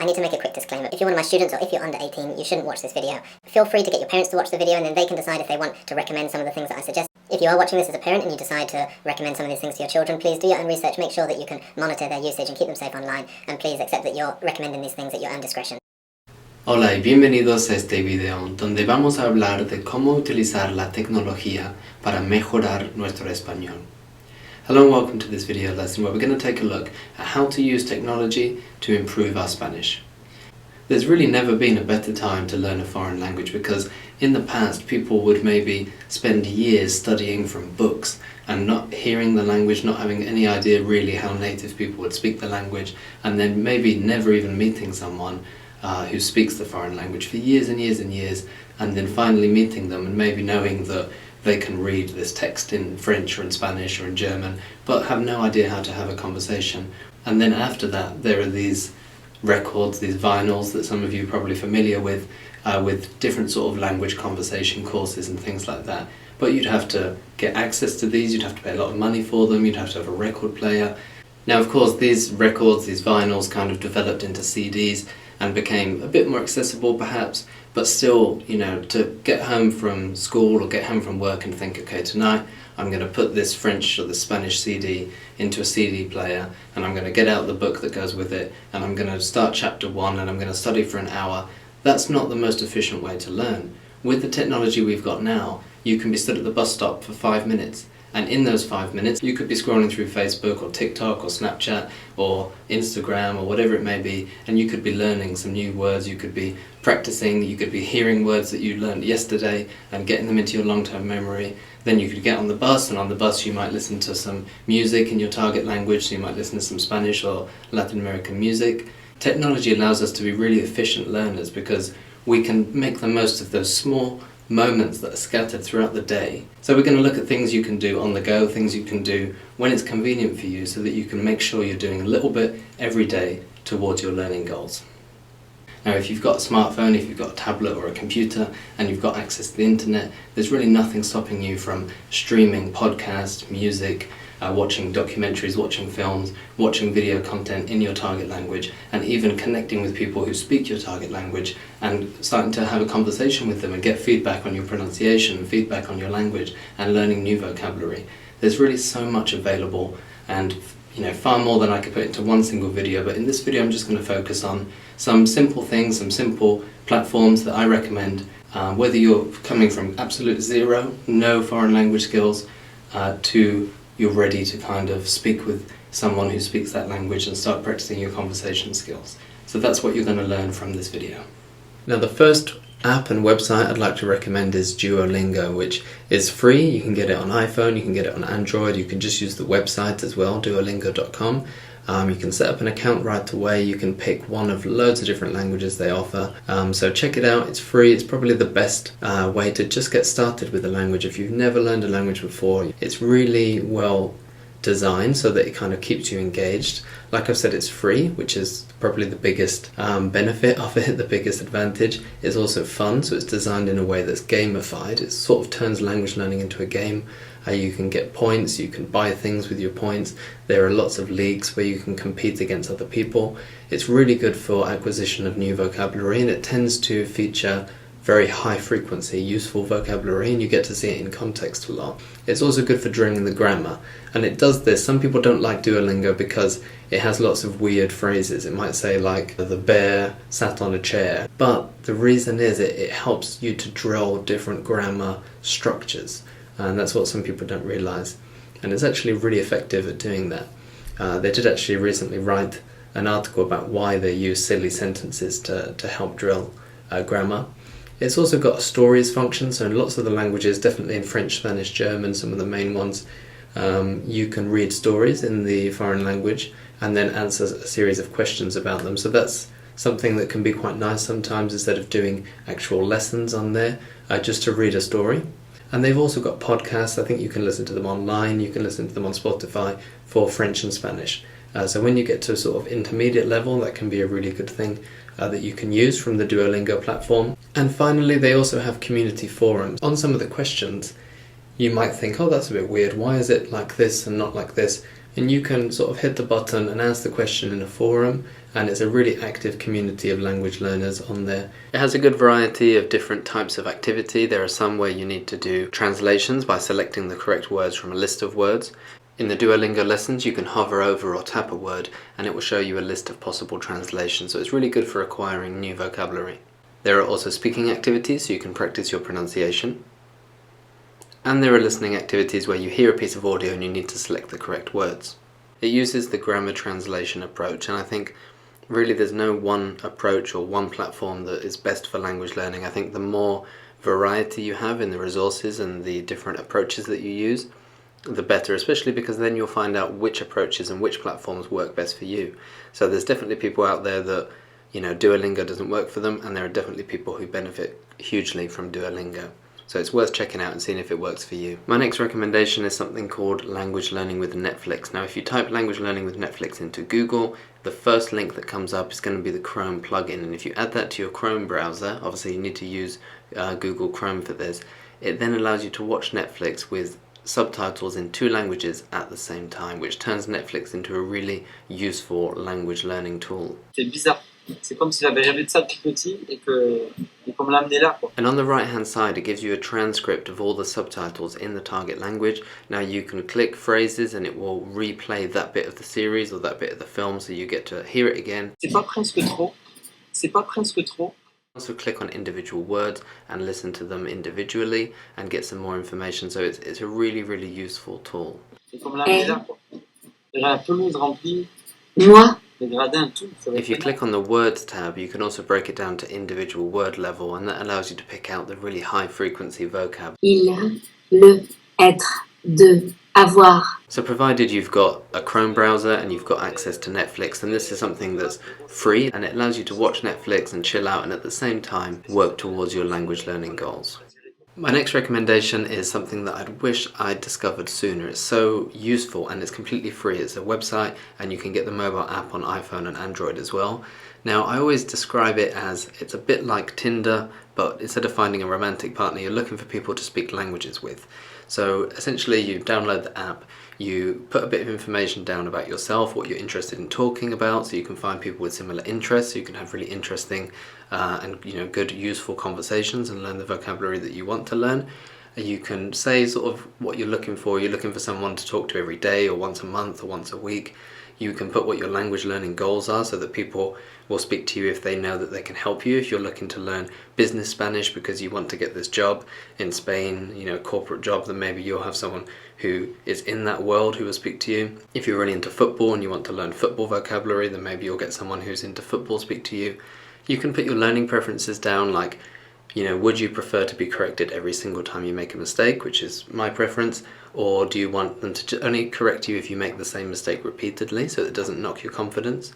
I need to make a quick disclaimer. If you're one of my students or if you're under 18, you shouldn't watch this video. Feel free to get your parents to watch the video and then they can decide if they want to recommend some of the things that I suggest. If you are watching this as a parent and you decide to recommend some of these things to your children, please do your own research, make sure that you can monitor their usage and keep them safe online, and please accept that you're recommending these things at your own discretion. Hola y bienvenidos a este video donde vamos a hablar de cómo utilizar la tecnología para mejorar nuestro español. Hello and welcome to this video lesson where we're going to take a look at how to use technology to improve our Spanish. There's really never been a better time to learn a foreign language because in the past people would maybe spend years studying from books and not hearing the language, not having any idea really how native people would speak the language, and then maybe never even meeting someone who speaks the foreign language for years and years and years, and then finally meeting them and maybe knowing that they can read this text in French or in Spanish or in German, but have no idea how to have a conversation. And then after that there are these records, these vinyls that some of you are probably familiar with different sort of language conversation courses and things like that. But you'd have to get access to these, you'd have to pay a lot of money for them, you'd have to have a record player. Now of course these records, these vinyls kind of developed into CDs and became a bit more accessible perhaps, but still, you know, to get home from school or get home from work and think, okay, tonight I'm going to put this French or the Spanish CD into a CD player and I'm going to get out the book that goes with it and I'm going to start chapter 1 and I'm going to study for an hour. That's not the most efficient way to learn. With the technology we've got now, you can be stood at the bus stop for 5 minutes, and in those 5 minutes you could be scrolling through Facebook or TikTok or Snapchat or Instagram or whatever it may be, and you could be learning some new words, you could be practicing, you could be hearing words that you learned yesterday and getting them into your long-term memory. Then you could get on the bus, and on the bus you might listen to some music in your target language, so you might listen to some Spanish or Latin American music. Technology allows us to be really efficient learners because we can make the most of those small moments that are scattered throughout the day. So we're going to look at things you can do on the go, things you can do when it's convenient for you, so that you can make sure you're doing a little bit every day towards your learning goals. Now if you've got a smartphone, if you've got a tablet or a computer and you've got access to the internet, there's really nothing stopping you from streaming podcasts, music, watching documentaries, watching films, watching video content in your target language, and even connecting with people who speak your target language and starting to have a conversation with them and get feedback on your pronunciation, feedback on your language, and learning new vocabulary. There's really so much available, and you know, far more than I could put into one single video, but in this video I'm just going to focus on some simple things, some simple platforms that I recommend, whether you're coming from absolute zero, no foreign language skills, to you're ready to kind of speak with someone who speaks that language and start practicing your conversation skills. So that's what you're going to learn from this video. Now the first app and website I'd like to recommend is Duolingo, which is free. You can get it on iPhone, you can get it on Android, you can just use the website as well, duolingo.com. You can set up an account right away, you can pick one of loads of different languages they offer. So check it out, it's free, it's probably the best way to just get started with a language. If you've never learned a language before, it's really well designed so that it kind of keeps you engaged. Like I've said, it's free, which is probably the biggest benefit of it, the biggest advantage. It's also fun, so it's designed in a way that's gamified. It sort of turns language learning into a game. You can get points, you can buy things with your points. There are lots of leagues where you can compete against other people. It's really good for acquisition of new vocabulary, and it tends to feature very high frequency, useful vocabulary, and you get to see it in context a lot. It's also good for drilling the grammar, and it does this. Some people don't like Duolingo because it has lots of weird phrases. It might say like, the bear sat on a chair, but the reason is it helps you to drill different grammar structures, and that's what some people don't realise, and it's actually really effective at doing that. They did actually recently write an article about why they use silly sentences to help drill grammar. It's also got a stories function, so in lots of the languages, definitely in French, Spanish, German, some of the main ones, you can read stories in the foreign language and then answer a series of questions about them. So that's something that can be quite nice sometimes, instead of doing actual lessons on there, just to read a story. And they've also got podcasts. I think you can listen to them online, you can listen to them on Spotify for French and Spanish. So when you get to a sort of intermediate level, that can be a really good thing that you can use from the Duolingo platform. And finally, they also have community forums. On some of the questions, you might think, oh, that's a bit weird, why is it like this and not like this? And you can sort of hit the button and answer the question in a forum, and it's a really active community of language learners on there. It has a good variety of different types of activity. There are some where you need to do translations by selecting the correct words from a list of words. In the Duolingo lessons, you can hover over or tap a word and it will show you a list of possible translations, so it's really good for acquiring new vocabulary. There are also speaking activities, so you can practice your pronunciation. And there are listening activities where you hear a piece of audio and you need to select the correct words. It uses the grammar translation approach, and I think really there's no one approach or one platform that is best for language learning. I think the more variety you have in the resources and the different approaches that you use, the better, especially because then you'll find out which approaches and which platforms work best for you. So there's definitely people out there that, Duolingo doesn't work for them, and there are definitely people who benefit hugely from Duolingo. So it's worth checking out and seeing if it works for you. My next recommendation is something called Language Learning with Netflix. Now if you type Language Learning with Netflix into Google, the first link that comes up is going to be the Chrome plugin, and if you add that to your Chrome browser, obviously you need to use Google Chrome for this, it then allows you to watch Netflix with subtitles in 2 languages at the same time, which turns Netflix into a really useful language learning tool. C'est bizarre. C'est comme si j'avais rêvé de ça depuis petit et qu'on me l'a amené là, quoi. And on the right hand side it gives you a transcript of all the subtitles in the target language. Now you can click phrases and it will replay that bit of the series or that bit of the film, so you get to hear it again. C'est pas presque trop. C'est pas presque trop. Also click on individual words and listen to them individually and get some more information, so it's a really, really useful tool. Et qu'on me l'a amené là, quoi. J'ai la pelouse remplie. Moi, Les gradins, tout. If you click on the words tab, you can also break it down to individual word level, and that allows you to pick out the really high frequency vocab. il, le, être, de, avoir. So provided you've got a Chrome browser and you've got access to Netflix, then this is something that's free and it allows you to watch Netflix and chill out and at the same time work towards your language learning goals. My next recommendation is something that I'd wish I'd discovered sooner. It's so useful and it's completely free. It's a website and you can get the mobile app on iPhone and Android as well. Now I always describe it as it's a bit like Tinder, but instead of finding a romantic partner, you're looking for people to speak languages with. So essentially you download the app, you put a bit of information down about yourself, what you're interested in talking about, so you can find people with similar interests, so you can have really interesting and good useful conversations and learn the vocabulary that you want to learn. You can say sort of what you're looking for. You're looking for someone to talk to every day or once a month or once a week. You can put what your language learning goals are so that people will speak to you if they know that they can help you. If you're looking to learn business Spanish because you want to get this job in Spain, corporate job, then maybe you'll have someone who is in that world who will speak to you. If you're really into football and you want to learn football vocabulary, then maybe you'll get someone who's into football speak to you. You can put your learning preferences down, like, would you prefer to be corrected every single time you make a mistake, which is my preference, or do you want them to only correct you if you make the same mistake repeatedly so it doesn't knock your confidence?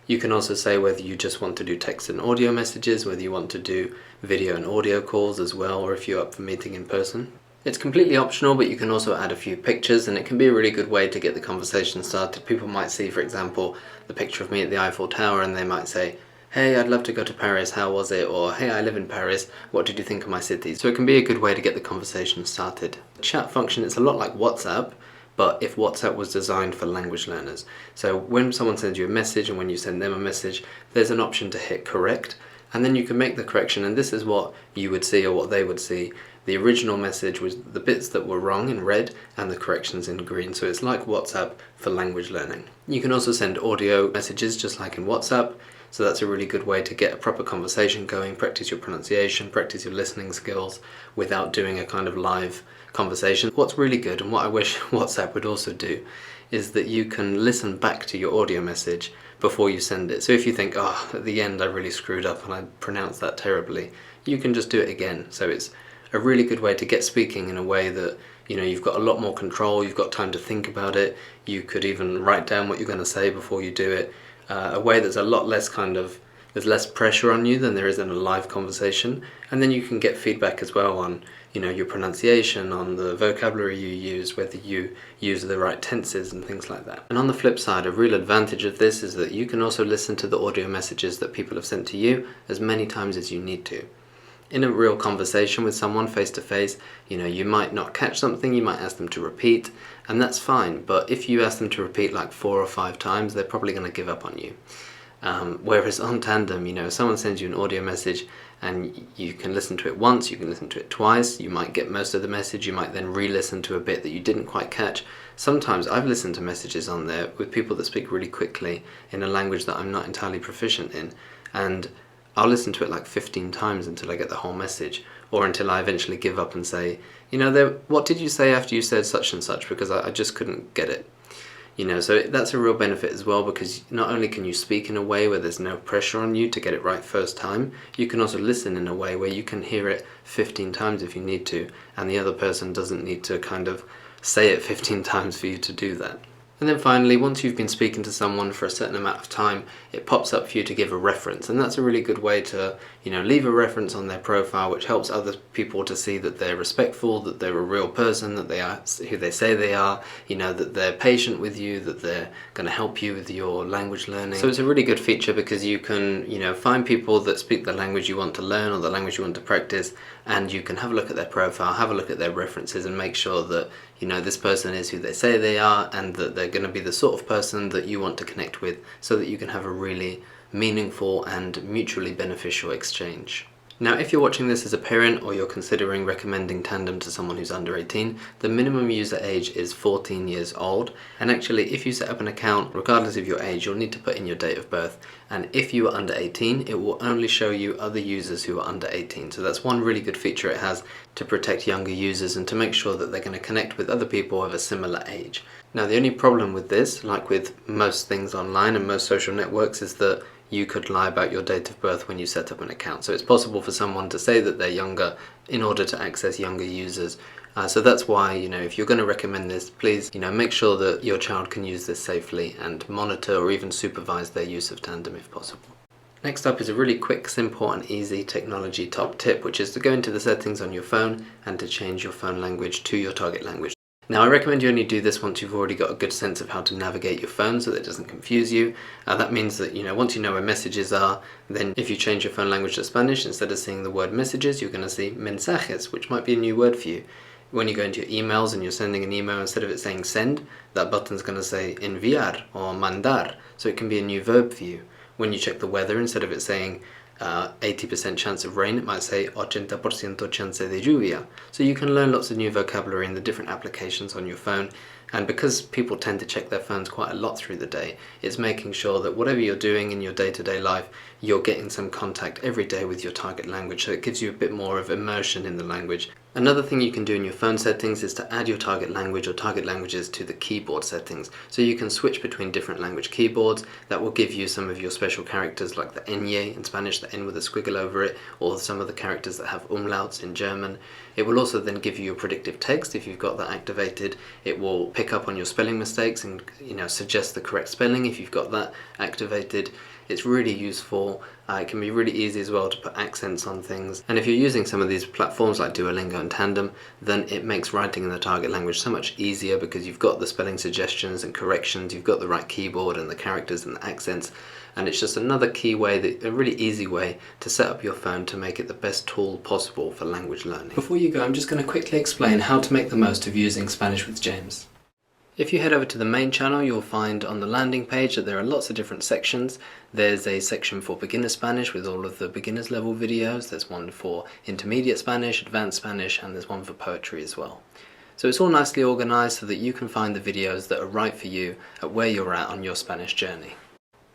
You can also say whether you just want to do text and audio messages, whether you want to do video and audio calls as well, or if you're up for meeting in person. It's completely optional, but you can also add a few pictures and it can be a really good way to get the conversation started. People might see, for example, the picture of me at the Eiffel Tower and they might say, "Hey, I'd love to go to Paris, how was it?" Or, "Hey, I live in Paris, what did you think of my city?" So it can be a good way to get the conversation started. The chat function is a lot like WhatsApp, but if WhatsApp was designed for language learners. So when someone sends you a message and when you send them a message, there's an option to hit correct, and then you can make the correction, and this is what you would see or what they would see. The original message was the bits that were wrong in red and the corrections in green, so it's like WhatsApp for language learning. You can also send audio messages just like in WhatsApp, so that's a really good way to get a proper conversation going, practice your pronunciation, practice your listening skills without doing a kind of live conversation. What's really good, and what I wish WhatsApp would also do, is that you can listen back to your audio message before you send it. So if you think, oh, at the end I really screwed up and I pronounced that terribly, you can just do it again. So it's a really good way to get speaking in a way that you've got a lot more control, you've got time to think about it, you could even write down what you're going to say before you do it, a way that's a lot less there's less pressure on you than there is in a live conversation, and then you can get feedback as well on your pronunciation, on the vocabulary you use, whether you use the right tenses and things like that. And on the flip side, a real advantage of this is that you can also listen to the audio messages that people have sent to you as many times as you need to. In a real conversation with someone face to face, you might not catch something, you might ask them to repeat, and that's fine, but if you ask them to repeat like 4 or 5 times, they're probably going to give up on you. Whereas on Tandem, you know, if someone sends you an audio message and you can listen to it once, you can listen to it twice, you might get most of the message, you might then re-listen to a bit that you didn't quite catch. Sometimes I've listened to messages on there with people that speak really quickly in a language that I'm not entirely proficient in, and I'll listen to it like 15 times until I get the whole message, or until I eventually give up and say, you know, what did you say after you said such and such, because I just couldn't get it. You know, so that's a real benefit as well, because not only can you speak in a way where there's no pressure on you to get it right first time, you can also listen in a way where you can hear it 15 times if you need to, and the other person doesn't need to kind of say it 15 times for you to do that. And then finally, once you've been speaking to someone for a certain amount of time, it pops up for you to give a reference, and that's a really good way to, you know, leave a reference on their profile, which helps other people to see that they're respectful, that they're a real person, that they are who they say they are, you know, that they're patient with you, that they're going to help you with your language learning. So it's a really good feature because you can, you know, find people that speak the language you want to learn or the language you want to practice, and you can have a look at their profile, have a look at their references, and make sure that, you know, this person is who they say they are, and that they're going to be the sort of person that you want to connect with, so that you can have a really meaningful and mutually beneficial exchange. Now, if you're watching this as a parent or you're considering recommending Tandem to someone who's under 18, the minimum user age is 14 years old, and actually if you set up an account, regardless of your age, you'll need to put in your date of birth, and if you are under 18, it will only show you other users who are under 18. So that's one really good feature it has to protect younger users and to make sure that they're going to connect with other people of a similar age. Now, the only problem with this, like with most things online and most social networks, is that you could lie about your date of birth when you set up an account. So it's possible for someone to say that they're younger in order to access younger users. So that's why, you know, if you're going to recommend this, please, you know, make sure that your child can use this safely and monitor or even supervise their use of Tandem if possible. Next up is a really quick, simple and easy technology top tip, which is to go into the settings on your phone and to change your phone language to your target language. Now, I recommend you only do this once you've already got a good sense of how to navigate your phone so that it doesn't confuse you. That means that, you know, once you know where messages are, then if you change your phone language to Spanish, instead of seeing the word messages, you're going to see mensajes, which might be a new word for you. When you go into your emails and you're sending an email, instead of it saying send, that button's going to say enviar or mandar, so it can be a new verb for you. When you check the weather, instead of it saying 80% chance of rain, it might say 80% chance de lluvia. So you can learn lots of new vocabulary in the different applications on your phone, and because people tend to check their phones quite a lot through the day, it's making sure that whatever you're doing in your day-to-day life, you're getting some contact every day with your target language, so it gives you a bit more of immersion in the language. Another thing you can do in your phone settings is to add your target language or target languages to the keyboard settings. So you can switch between different language keyboards. That will give you some of your special characters like the ñ in Spanish, the N with a squiggle over it, or some of the characters that have umlauts in German. It will also then give you your predictive text. If you've got that activated, it will pick up on your spelling mistakes and, you know, suggest the correct spelling if you've got that activated. It's really useful. It can be really easy as well to put accents on things. And if you're using some of these platforms like Duolingo and Tandem, then it makes writing in the target language so much easier because you've got the spelling suggestions and corrections, you've got the right keyboard and the characters and the accents, and it's just another key way, a really easy way to set up your phone to make it the best tool possible for language learning. Before you go, I'm just going to quickly explain how to make the most of using Spanish with James. If you head over to the main channel, you'll find on the landing page that there are lots of different sections. There's a section for beginner Spanish with all of the beginners level videos, there's one for intermediate Spanish, advanced Spanish, and there's one for poetry as well. So it's all nicely organised so that you can find the videos that are right for you at where you're at on your Spanish journey.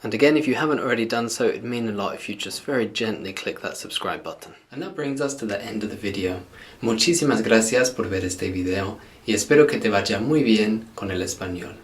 And again, if you haven't already done so, it'd mean a lot if you just very gently click that subscribe button. And that brings us to the end of the video. Muchísimas gracias por ver este video y espero que te vaya muy bien con el español.